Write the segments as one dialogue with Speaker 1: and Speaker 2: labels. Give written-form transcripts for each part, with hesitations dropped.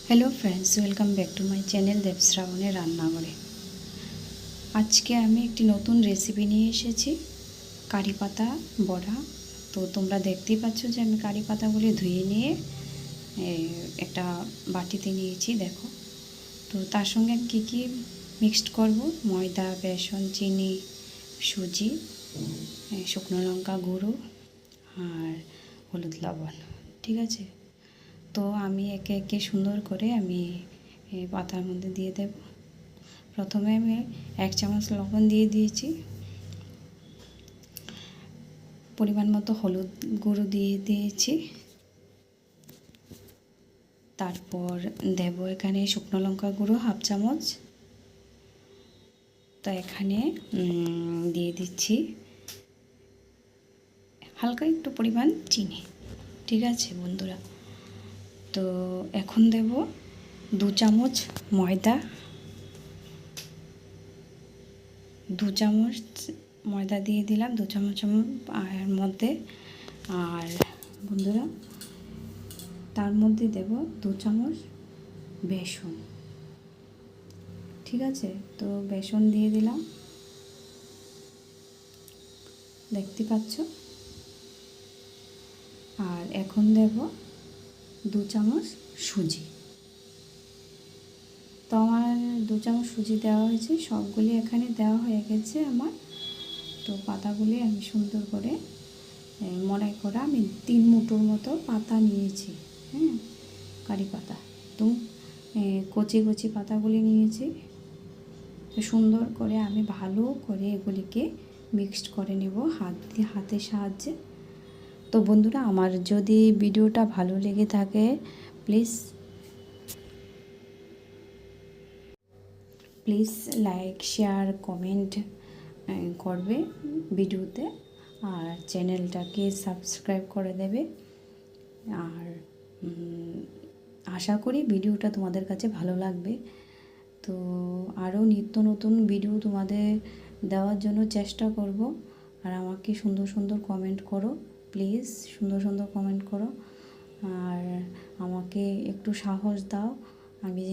Speaker 1: Hello friends, welcome back to my channel দেবশ্রাবণের রান্নাঘরে। আজকে আমি একটি নতুন রেসিপি নিয়ে এসেছি, কারি পাতা বড়া। তো তোমরা দেখতেই পাচ্ছ যে আমি কারি পাতাগুলি ধুয়ে নিয়ে একটা বাটিতে নিয়েছি, দেখো। তো তার সঙ্গে আমি কী কী মিক্সড করব: ময়দা, বেসন, চিনি, সুজি, শুকনো লঙ্কা গুঁড়ো আর হলুদ লবণ। ঠিক আছে, তো আমি একে একে সুন্দর করে আমি পাতার মধ্যে দিয়ে দেব। প্রথমে আমি 1 চামচ লবণ দিয়ে দিয়েছি, পরিমাণ মতো হলুদ গুঁড়ো দিয়ে দিয়েছি, তারপর দেব এখানে শুকনো লঙ্কা গুঁড়ো 1/2 চামচ। তো এখানে দিয়ে দিচ্ছি হালকা একটু পরিমাণ চিনি। ঠিক আছে বন্ধুরা, তো এখন দেব 2 চামচ ময়দা, 2 চামচ ময়দা দিয়ে দিলাম 2 চামচ এর মধ্যে। আর বন্ধুরা, তার মধ্যে দেব 2 চামচ বেসন। ঠিক আছে, তো বেসন দিয়ে দিলাম, দেখতে পাচ্ছ। আর এখন দেব 2 চামচ সুজি। তো আমার 2 চামচ সুজি দেওয়া হয়েছে, সবগুলি এখানে দেওয়া হয়ে গেছে আমার। তো পাতাগুলি আমি সুন্দর করে মনে করে আমি 3 মুঠোর মতো পাতা নিয়েছি। হ্যাঁ, কারি পাতা, তো কচি কচি পাতাগুলি নিয়েছি। তো সুন্দর করে আমি ভালো করে এগুলিকে মিক্সড করে নেব হাতের সাহায্যে। তো বন্ধুরা, আমার যদি ভিডিওটা ভালো লেগে থাকে প্লিজ লাইক, শেয়ার, কমেন্ট করবে ভিডিওতে, আর চ্যানেলটাকে সাবস্ক্রাইব করে দেবে। আর আশা করি ভিডিওটা তোমাদের কাছে ভালো লাগবে। তো আরও নিত্য নতুন ভিডিও তোমাদের দেওয়ার জন্য চেষ্টা করব। আর আমাকে সুন্দর সুন্দর কমেন্ট করো, প্লিজ সুন্দর সুন্দর কমেন্ট করো। আর আমাকে একটু সাহস দাও, আমি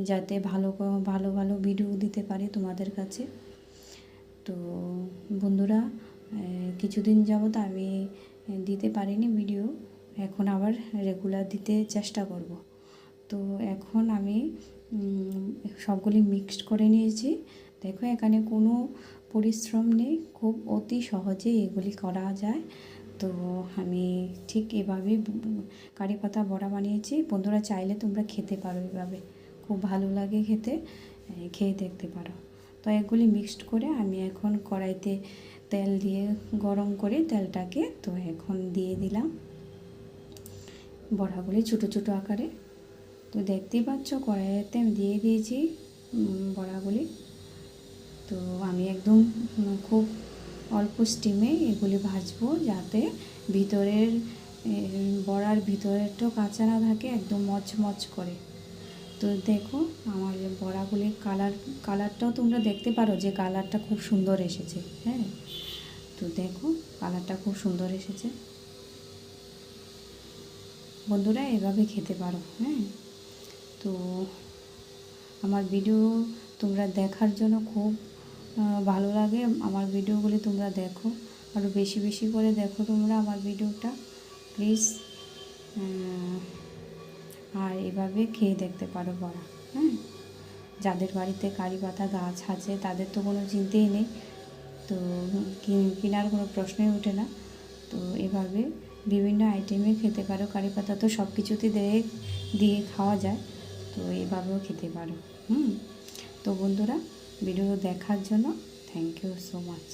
Speaker 1: যাতে ভালো ভালো ভিডিও দিতে পারি তোমাদের কাছে। তো বন্ধুরা, কিছুদিন যাবত আমি দিতে পারিনি ভিডিও, এখন আবার রেগুলার দিতে চেষ্টা করব। তো এখন আমি সবগুলি মিক্সড করে নিয়েছি। দেখো, এখানে কোনো পরিশ্রম নেই, খুব অতি সহজে এগুলি করা যায়। তো আমি ঠিক এভাবেই কারি পাতা বড়া বানিয়েছি। বন্ধুরা, চাইলে তোমরা খেতে পারো, এভাবে খুব ভালো লাগে খেতে, খেয়ে দেখতে পারো। তো এগুলি মিক্সড করে আমি এখন কড়াইতে তেল দিয়ে গরম করে তেলটাকে তো এখন দিয়ে দিলাম বড়াগুলি ছোটো ছোটো আকারে। তো দেখতেই পাচ্ছ কড়াইতে আমি দিয়ে দিয়েছি বড়াগুলি। তো আমি একদম খুব অল্প স্টিমে এগুলি ভাজবো, যাতে ভিতরের বড়ার ভিতরেরটাও কাঁচা না থাকে, একদম মচমচ করে। তো দেখো আমার বড়াগুলির কালারটাও তোমরা দেখতে পারো যে কালারটা খুব সুন্দর এসেছে। হ্যাঁ, তো দেখো কালারটা খুব সুন্দর এসেছে। বন্ধুরা, এভাবে খেতে পারো। হ্যাঁ, তো আমার ভিডিও তোমরা দেখার জন্য খুব ভালো লাগে, আমার ভিডিওগুলি তোমরা দেখো, আরও বেশি বেশি করে দেখো তোমরা আমার ভিডিওটা প্লিজ। আর এভাবে খেয়ে দেখতে পারো বড়া। হ্যাঁ, যাদের বাড়িতে কারি পাতা গাছ আছে তাদের তো কোনো চিন্তাই নেই, তো কেনার কোনো প্রশ্নই ওঠে না। তো এভাবে বিভিন্ন আইটেমে খেতে পারো, কারি পাতা তো সব কিছুতে দিয়ে খাওয়া যায়, তো এভাবেও খেতে পারো। তো বন্ধুরা, ভিডিও দেখার জন্য থ্যাংক ইউ সো মাচ।